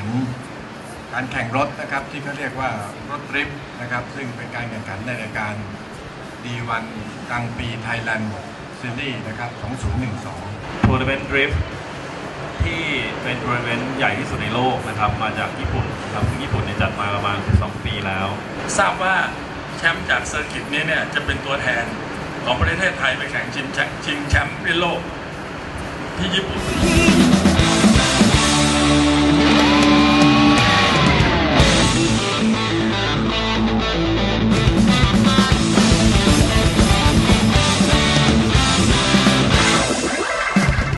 ขันการแข่งรถนะครับที่เขาเรียกว่ารถดริฟต์นะครับซึ่งเป็นการแข่งขันในรายการ D1 กลางปีไทยแลนด์ซีรีส์นะครับ2012ทัวร์นาเมนต์ดริฟต์ที่เป็นทัวร์นาเมนต์ใหญ่ที่สุดในโลกนะครับมาจากญี่ปุ่นครับซึ่งญี่ปุ่นจัดมาประมาณ12 ปีแล้วทราบว่าแชมป์จากเซอร์กิตนี้เนี่ยจะเป็นตัวแทนของประเทศไทยไปแข่งชิงแชมป์โลกที่ญี่ปุ่น